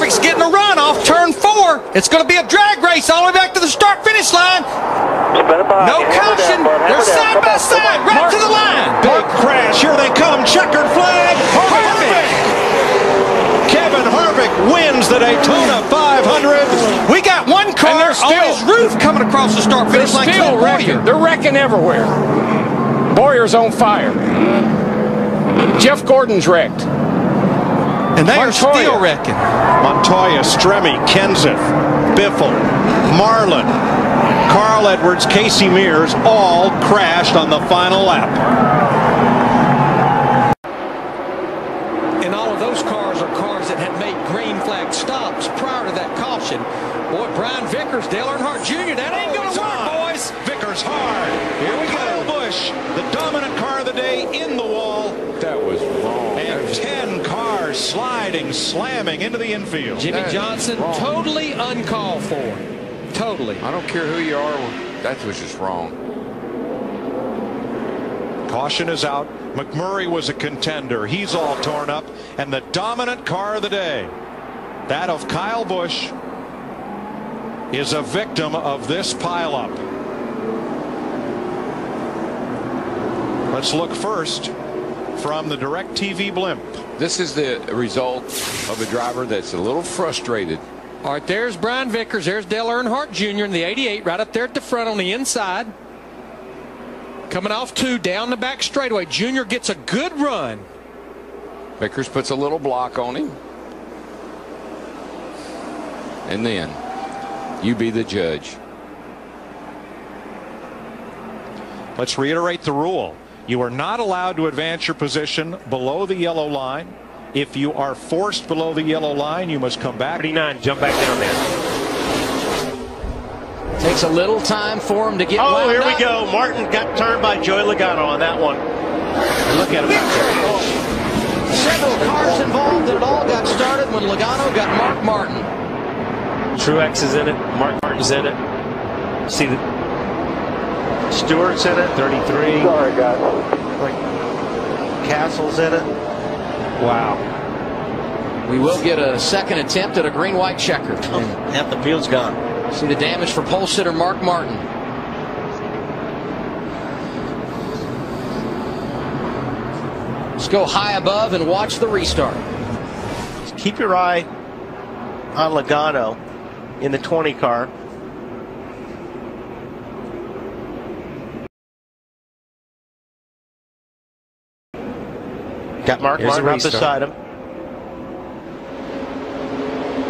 Harvick's getting a run off turn 4. It's going to be a drag race all the way back to the start-finish line. No caution. They're side by side, right to the line. Big crash. Here they come. Checkered flag. Harvick. Kevin Harvick wins the Daytona 500. We got one car on his roof coming across the start-finish line. Still wrecking. They're wrecking everywhere. Boyer's on fire. Jeff Gordon's wrecked. And they are still wrecking. Montoya, Stremme, Kenseth, Biffle, Marlin, Carl Edwards, Casey Mears all crashed on the final lap. And all of those cars are cars that had made green flag stops prior to that caution. Boy, Brian Vickers, Dale Earnhardt Jr., that ain't going to work, boys. Vickers hard. Here we go. Kyle Busch, the dominant car of the day, in the wall. That was wrong. And 10 cars sliding, slamming into the infield. Jimmy Johnson, totally uncalled for. Totally. I don't care who you are. That was just wrong. Caution is out. McMurray was a contender. He's all torn up. And the dominant car of the day, that of Kyle Busch, is a victim of this pileup. Let's look first from the DirecTV blimp. This is the result of a driver that's a little frustrated. All right, there's Brian Vickers. There's Dale Earnhardt Jr. in the 88 right up there at the front on the inside. Coming off 2 down the back straightaway. Jr. gets a good run. Vickers puts a little block on him. And then you be the judge. Let's reiterate the rule. You are not allowed to advance your position below the yellow line. If you are forced below the yellow line, you must come back. 39, jump back down there. Takes a little time for him to get Oh, here up. we go. Martin got turned by Joey Logano on that one. Look at him out there. Several cars involved, and it all got started when Logano got Mark Martin. Truex is in it. Mark Martin's in it. See the Stewart's in it. 33. Sorry, guys. Like Castle's in it. Wow. We will get a second attempt at a green-white checker. Half the field's gone. See the damage for pole sitter Mark Martin. Let's go high above and watch the restart. Just keep your eye on Logano in the 20 car. Got Mark Martin up beside him.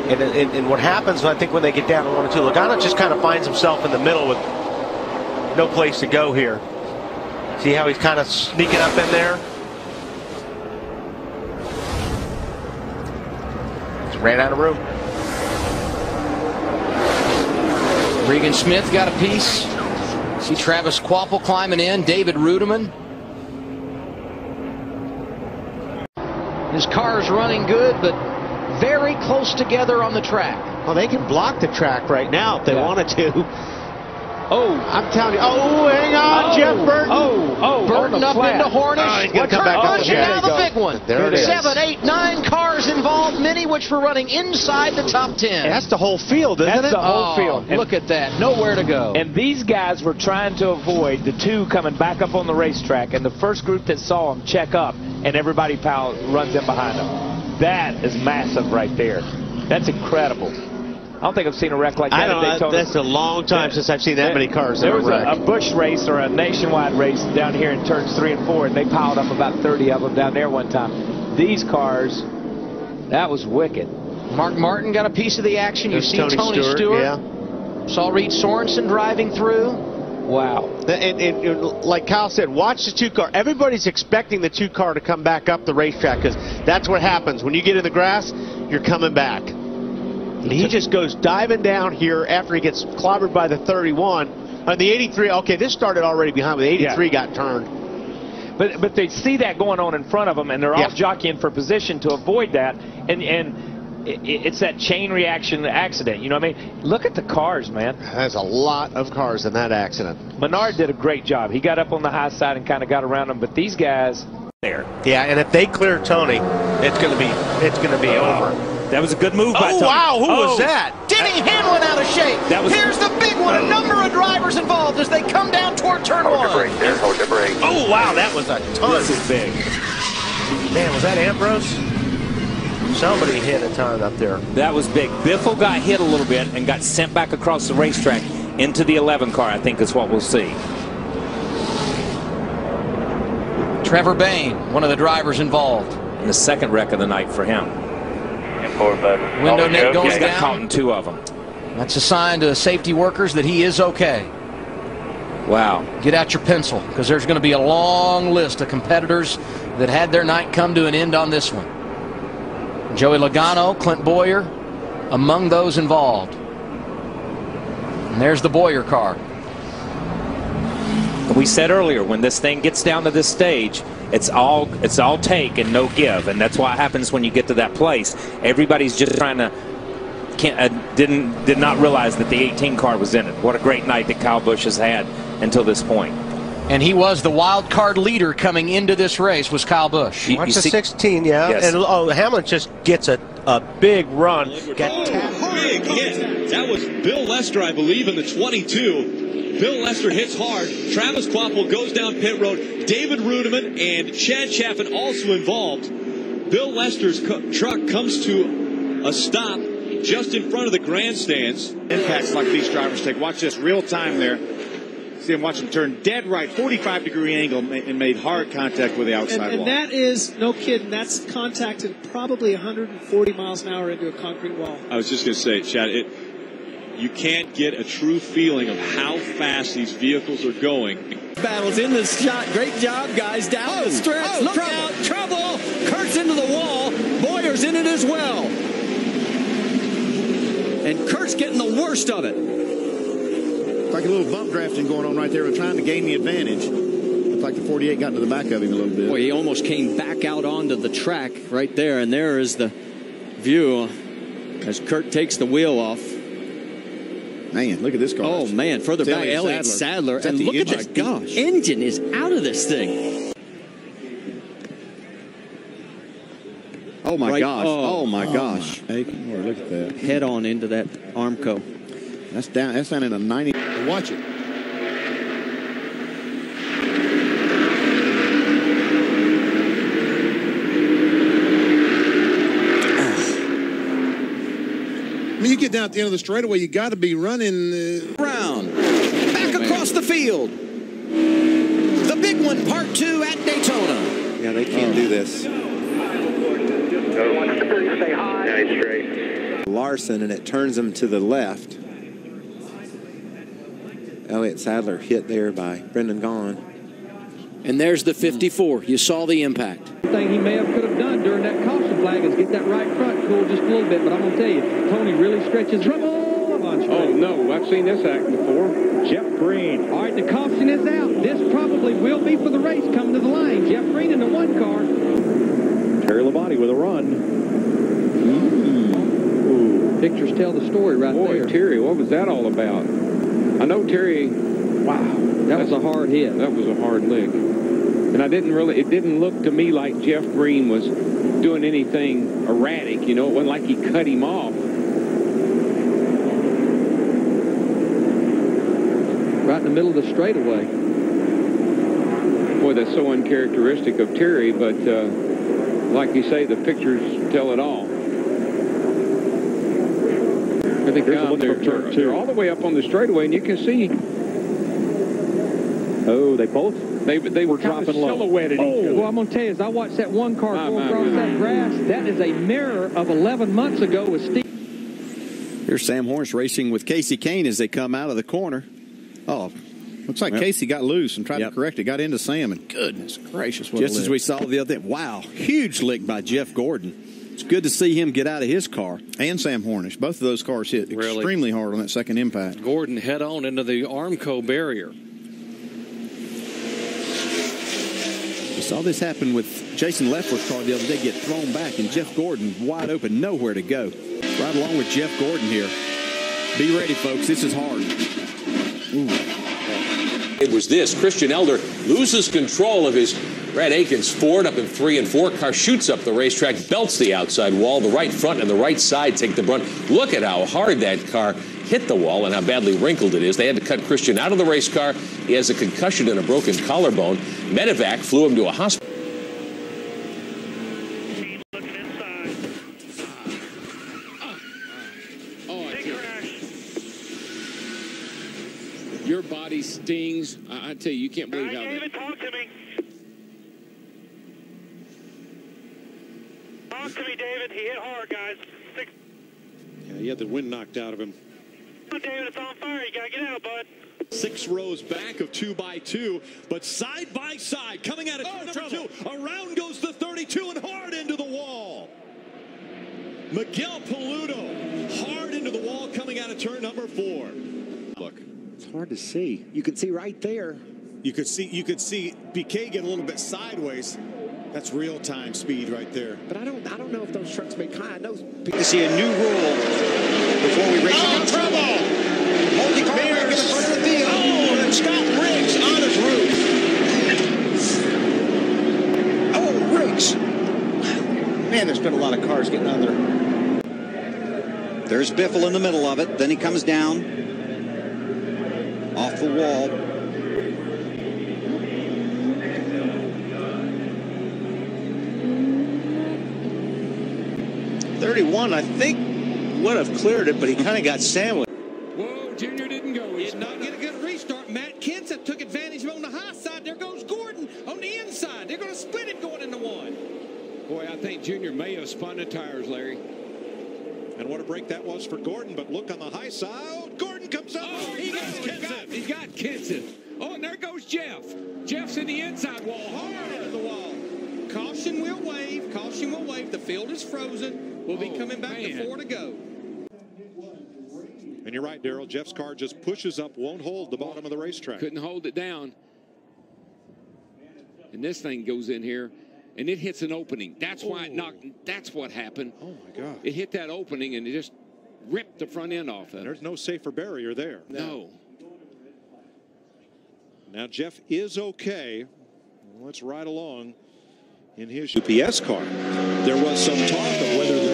And what happens, I think, when they get down to 1 and 2, Logano just kind of finds himself in the middle with no place to go here. See how he's kind of sneaking up in there? Just ran out of room. Regan Smith got a piece. See Travis Kvapil climbing in. David Rudiman. His car's running good, but very close together on the track. Well, they can block the track right now if they wanted to. Oh, I'm telling you. Oh, hang on, Jeff Burton. Burton up into Hornish. He's going to come back up. Now the big one. There it is. 7, 8, 9 cars involved, many which were running inside the top 10. That's the whole field, isn't it? That's the whole field. Look at that. Nowhere to go. And these guys were trying to avoid the 2 coming back up on the racetrack, and the first group that saw them check up, and everybody runs in behind them. That is massive right there. That's incredible. I don't think I've seen a wreck like that at Daytona. That's a long time since I've seen that many cars. There was a Busch race or a nationwide race down here in turns 3 and 4, and they piled up about 30 of them down there one time. These cars, that was wicked. Mark Martin got a piece of the action. You see Tony Stewart. Yeah. Saw Reed Sorensen driving through. Wow. And like Kyle said, watch the 2 car. Everybody's expecting the 2 car to come back up the racetrack because that's what happens. When you get in the grass, you're coming back. And he just goes diving down here after he gets clobbered by the 31. On the 83, okay, this started already behind, but the 83 got turned. But they see that going on in front of them, and they're all jockeying for position to avoid that. And it's that chain reaction accident. You know what I mean? Look at the cars, man. There's a lot of cars in that accident. Menard did a great job. He got up on the high side and kind of got around them. But these guys, there. Yeah, and if they clear Tony, it's going to be over. That was a good move by Tony. Wow, who was that? Denny Hamlin out of shape. Here's the big one. A number of drivers involved as they come down toward turn one. Hold your brake. Oh, wow, that was a ton. This is big. Man, was that Ambrose? Somebody hit a ton up there. That was big. Biffle got hit a little bit and got sent back across the racetrack into the 11 car, I think is what we'll see. Trevor Bayne, one of the drivers involved. And the second wreck of the night for him. Window net goes He got caught in 2 of them. That's a sign to safety workers that he is okay. Wow. Get out your pencil, because there's going to be a long list of competitors that had their night come to an end on this one. Joey Logano, Clint Boyer, among those involved. And there's the Boyer car. We said earlier, when this thing gets down to this stage, it's all take and no give, and that's what happens when you get to that place. Everybody's just trying to did not realize that the 18 car was in it. What a great night that Kyle Busch has had until this point. And he was the wild card leader coming into this race, was Kyle Busch. Watch the 16, yeah. Yes. And Hamlin just gets a big run. Got big hit. That was Bill Lester, I believe, in the 22. Bill Lester hits hard. Travis Kvapil goes down pit road. David Rudiman and Chad Chaffin also involved. Bill Lester's truck comes to a stop just in front of the grandstands. Impacts like these drivers take. Watch this, real time there. See him, watch him turn dead right, 45-degree angle, and made hard contact with the outside wall. And that is, no kidding, that's contacted probably 140 miles an hour into a concrete wall. I was just going to say, Chad, you can't get a true feeling of how fast these vehicles are going. Battles in the shot. Great job, guys. Down the stretch. Look out. Trouble. Kurt's into the wall. Boyer's in it as well. And Kurt's getting the worst of it. It's like a little bump drafting going on right there. We're trying to gain the advantage. Looks like the 48 got into the back of him a little bit. Boy, he almost came back out onto the track right there. And there is the view as Kurt takes the wheel off. Man, look at this car. Oh, man. Further back, Elliott Sadler. And look at this. The engine is out of this thing. Oh, my gosh. Oh, my gosh. Hey, look at that. Head on into that Armco. That's down in a 90. Watch it. I mean, you get down at the end of the straightaway, you got to be running. Round. Back across the field. The big one, part 2 at Daytona. Yeah, they can't do this. Stay high. Nice straight. Larson, and it turns him to the left. Elliott Sadler hit there by Brendan Gaughan. And there's the 54. You saw the impact. The thing he could have done during that caution flag is get that right front cool just a little bit. But I'm going to tell you, Tony really stretches. Trouble! Oh, no. I've seen this act before. Jeff Green. All right, the caution is out. This probably will be for the race coming to the line. Jeff Green in the 1 car. Terry Labonte with a run. Pictures tell the story right there. Boy, Terry, what was that all about? I know Terry, wow. That was a hard hit. That was a hard lick. And it didn't look to me like Jeff Green was doing anything erratic. You know, it wasn't like he cut him off. Right in the middle of the straightaway. Boy, that's so uncharacteristic of Terry, but like you say, the pictures tell it all. I think they're all the way up on the straightaway, and you can see. Oh, they were dropping low. Silhouetted each other. Well, I'm going to tell you, as I watched that 1 car go across that grass, that is a mirror of 11 months ago with Steve. Here's Sam Hornish racing with Casey Kane as they come out of the corner. Oh, looks like Casey got loose and tried to correct it. Got into Sam, and goodness gracious, what just as we saw the other day. Wow, huge lick by Jeff Gordon. It's good to see him get out of his car. And Sam Hornish. Both of those cars hit extremely hard on that second impact. Gordon head on into the Armco barrier. We saw this happen with Jason Leffler's car the other day, get thrown back, and Jeff Gordon wide open, nowhere to go. Right along with Jeff Gordon here. Be ready, folks. This is hard. Ooh. It was this. Christian Elder loses control of his Brad Aikens, Ford up in 3 and 4. Car shoots up the racetrack, belts the outside wall. The right front and the right side take the brunt. Look at how hard that car hit the wall and how badly wrinkled it is. They had to cut Christian out of the race car. He has a concussion and a broken collarbone. Medevac flew him to a hospital. Your body stings. I tell you, you can't believe how. David, talk to me. Talk to me, David. He hit hard, guys. Yeah, he had the wind knocked out of him. Oh, David, it's on fire. You gotta get out, bud. 6 rows back of 2x2, but side by side, coming out of turn number 2. Around goes the 32 and hard into the wall. Miguel Paludo hard into the wall, coming out of turn number 4. Look, it's hard to see. You can see right there. You could see BK get a little bit sideways. That's real-time speed right there. But I don't know if those trucks make kind. Those To see a new rule before we race against trouble! Multi-car in the front of the field. Oh, and Scott Riggs on his roof. Oh, Riggs. Man, there's been a lot of cars getting on there. There's Biffle in the middle of it. Then he comes down off the wall. .31, I think, would have cleared it, but he kind of got sandwiched. Whoa, Junior didn't go. He did not get a good restart. Matt Kenseth took advantage of him on the high side. There goes Gordon on the inside. They're going to split it going into 1. Boy, I think Junior may have spun the tires, Larry. And what a break that was for Gordon, but look on the high side. Oh, Gordon comes up. Oh, he got Kenseth. Oh, and there goes Jeff. Jeff's in the inside wall, hard into the wall. Caution will wave. Caution will wave. The field is frozen. We'll be coming back to 4 to go. And you're right, Darrell. Jeff's car just pushes up, won't hold the bottom of the racetrack. Couldn't hold it down. And this thing goes in here, and it hits an opening. That's why it knocked. That's what happened. Oh, my God. It hit that opening, and it just ripped the front end off of it. There's no safer barrier there. No. Now, Jeff is okay. Let's ride along in his UPS car. There was some talk of whether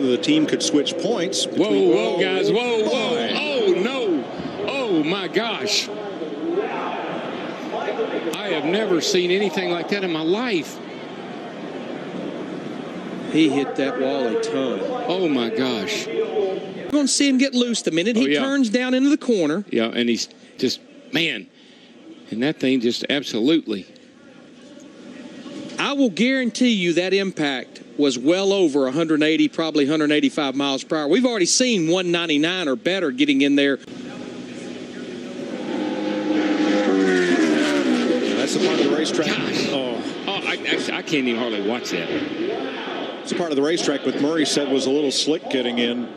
the team could switch points. Whoa, guys. Whoa. Oh, no. Oh, my gosh. I have never seen anything like that in my life. He hit that wall a ton. Oh, my gosh. We're going to see him get loose the minute he turns down into the corner. Yeah, and he's just, man. And that thing just absolutely. I will guarantee you that impact was well over 180, probably 185 miles per hour. We've already seen 199 or better getting in there. That's the part of the racetrack. Gosh. I can't even hardly watch that. It's a part of the racetrack, but Murray said was a little slick getting in.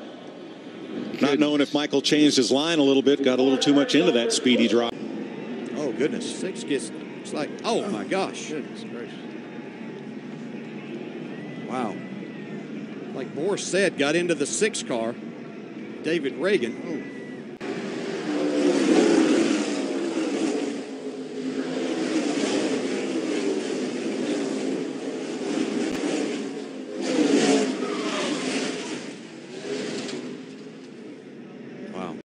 Not knowing if Michael changed his line a little bit, got a little too much into that speedy drop. Oh, goodness. 6 gets, it's like, oh, my gosh. Goodness gracious. Wow. Like Boris said, got into the 6 car. David Reagan. Oh.